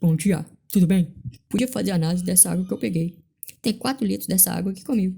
Bom dia, tudo bem? Podia fazer análise dessa água que eu peguei. Tem 4 litros dessa água aqui comigo.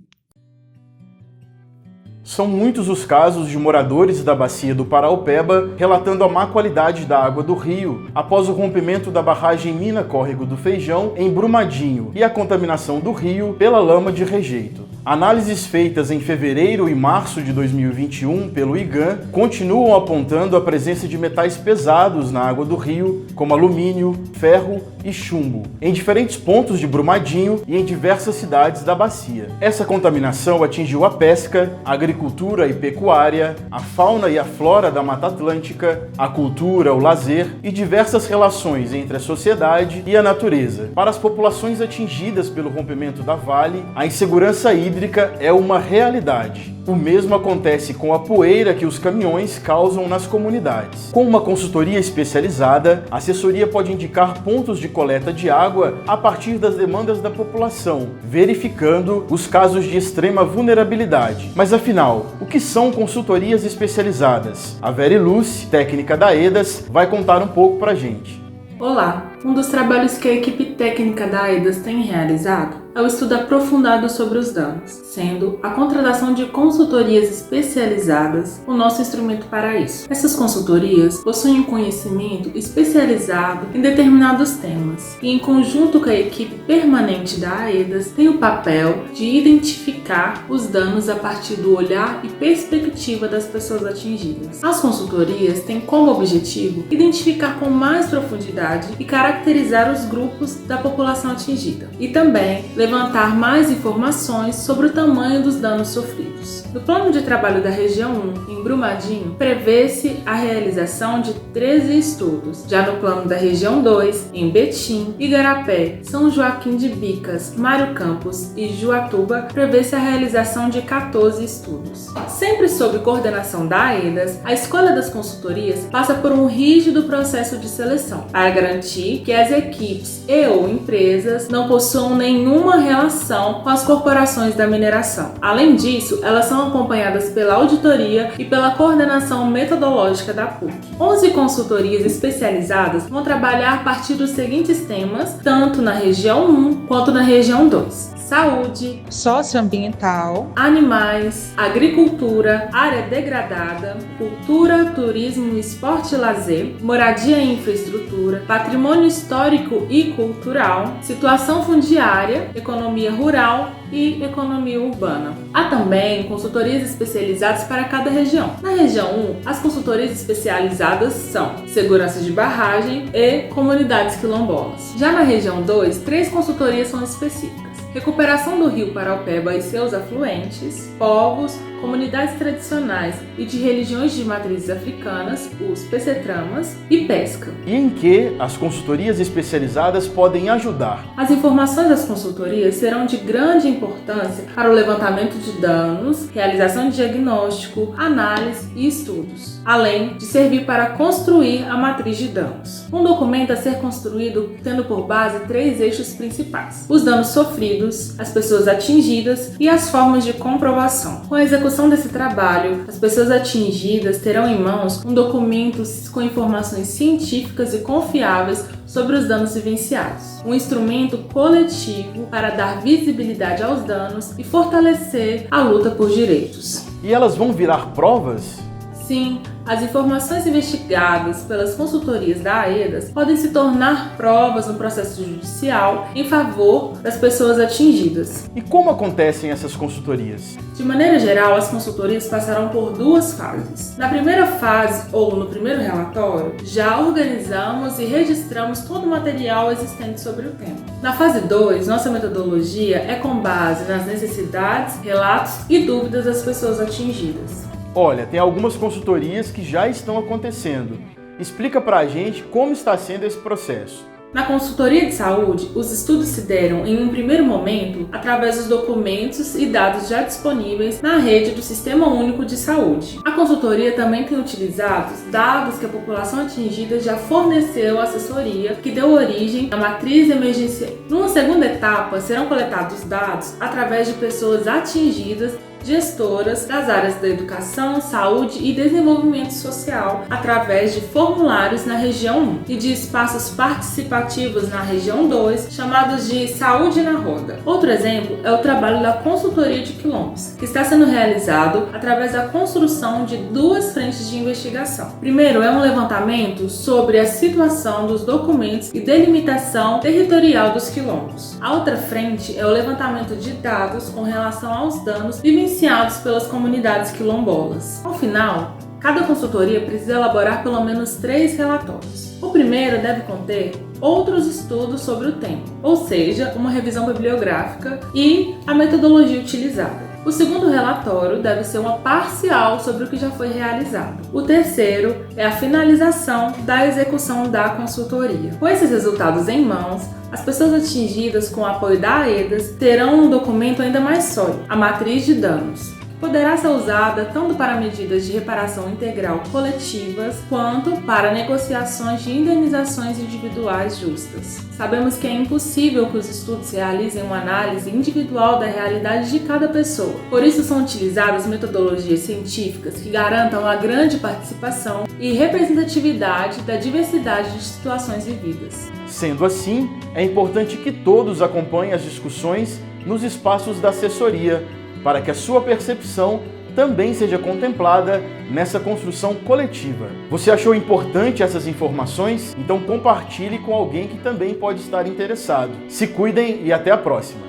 São muitos os casos de moradores da bacia do Paraopeba relatando a má qualidade da água do rio após o rompimento da barragem Mina Córrego do Feijão em Brumadinho e a contaminação do rio pela lama de rejeito. Análises feitas em fevereiro e março de 2021 pelo IGAN continuam apontando a presença de metais pesados na água do rio, como alumínio, ferro e chumbo, em diferentes pontos de Brumadinho e em diversas cidades da bacia. Essa contaminação atingiu a pesca, a agricultura e pecuária, a fauna e a flora da Mata Atlântica, a cultura, o lazer e diversas relações entre a sociedade e a natureza. Para as populações atingidas pelo rompimento da Vale, a insegurança hídrica é uma realidade. O mesmo acontece com a poeira que os caminhões causam nas comunidades. Com uma consultoria especializada, a assessoria pode indicar pontos de coleta de água a partir das demandas da população, verificando os casos de extrema vulnerabilidade. Mas afinal, o que são consultorias especializadas? A Veriluz, técnica da EDAS, vai contar um pouco pra gente. Olá! Um dos trabalhos que a equipe técnica da EDAS tem realizado é o estudo aprofundado sobre os danos, sendo a contratação de consultorias especializadas o nosso instrumento para isso. Essas consultorias possuem um conhecimento especializado em determinados temas e, em conjunto com a equipe permanente da AEDAS, tem o papel de identificar os danos a partir do olhar e perspectiva das pessoas atingidas. As consultorias têm como objetivo identificar com mais profundidade e caracterizar os grupos da população atingida e também levantar mais informações sobre o tamanho dos danos sofridos. No plano de trabalho da região 1, em Brumadinho, prevê-se a realização de 13 estudos. Já no plano da região 2, em Betim, Igarapé, São Joaquim de Bicas, Mário Campos e Juatuba, prevê-se a realização de 14 estudos. Sempre sob coordenação da AEDAS, a escolha das consultorias passa por um rígido processo de seleção, para garantir que as equipes e/ou empresas não possuam nenhuma relação com as corporações da mineração. Além disso, elas são acompanhadas pela auditoria e pela coordenação metodológica da PUC. 11 consultorias especializadas vão trabalhar a partir dos seguintes temas, tanto na região 1 quanto na região 2. Saúde, socioambiental, animais, agricultura, área degradada, cultura, turismo, esporte e lazer, moradia e infraestrutura, patrimônio histórico e cultural, situação fundiária, economia rural e economia urbana. Há também consultorias especializadas para cada região. Na região 1, as consultorias especializadas são segurança de barragem e comunidades quilombolas. Já na região 2, 3 consultorias são específicas: recuperação do rio Paraopeba e seus afluentes, povos, comunidades tradicionais e de religiões de matrizes africanas, os PCTramas, e pesca. E em que as consultorias especializadas podem ajudar? As informações das consultorias serão de grande importância para o levantamento de danos, realização de diagnóstico, análise e estudos, além de servir para construir a matriz de danos. Um documento a ser construído tendo por base 3 eixos principais: os danos sofridos, as pessoas atingidas e as formas de comprovação. Com a execução desse trabalho, as pessoas atingidas terão em mãos um documento com informações científicas e confiáveis sobre os danos vivenciados, um instrumento coletivo para dar visibilidade aos danos e fortalecer a luta por direitos. E elas vão virar provas? Sim, as informações investigadas pelas consultorias da AEDAS podem se tornar provas no processo judicial em favor das pessoas atingidas. E como acontecem essas consultorias? De maneira geral, as consultorias passarão por 2 fases. Na primeira fase, ou no primeiro relatório, já organizamos e registramos todo o material existente sobre o tema. Na fase 2, nossa metodologia é com base nas necessidades, relatos e dúvidas das pessoas atingidas. Olha, tem algumas consultorias que já estão acontecendo. Explica pra gente como está sendo esse processo. Na consultoria de saúde, os estudos se deram em um primeiro momento através dos documentos e dados já disponíveis na rede do Sistema Único de Saúde. A consultoria também tem utilizado dados que a população atingida já forneceu à assessoria, que deu origem à matriz emergencial. Numa segunda etapa, serão coletados dados através de pessoas atingidas gestoras das áreas da educação, saúde e desenvolvimento social através de formulários na região 1 e de espaços participativos na região 2, chamados de Saúde na Roda. Outro exemplo é o trabalho da Consultoria de Quilombos, que está sendo realizado através da construção de 2 frentes de investigação. Primeiro é um levantamento sobre a situação dos documentos e delimitação territorial dos quilombos. A outra frente é o levantamento de dados com relação aos danos vivenciados pelas comunidades quilombolas. Ao final, cada consultoria precisa elaborar pelo menos 3 relatórios. O primeiro deve conter outros estudos sobre o tema, ou seja, uma revisão bibliográfica e a metodologia utilizada. O segundo relatório deve ser uma parcial sobre o que já foi realizado. O terceiro é a finalização da execução da consultoria. Com esses resultados em mãos, as pessoas atingidas com o apoio da AEDAS terão um documento ainda mais sólido, a matriz de danos. Poderá ser usada tanto para medidas de reparação integral coletivas, quanto para negociações de indenizações individuais justas. Sabemos que é impossível que os estudos realizem uma análise individual da realidade de cada pessoa. Por isso são utilizadas metodologias científicas que garantam a grande participação e representatividade da diversidade de situações vividas. Sendo assim, é importante que todos acompanhem as discussões nos espaços da assessoria, para que a sua percepção também seja contemplada nessa construção coletiva. Você achou importante essas informações? Então compartilhe com alguém que também pode estar interessado. Se cuidem e até a próxima!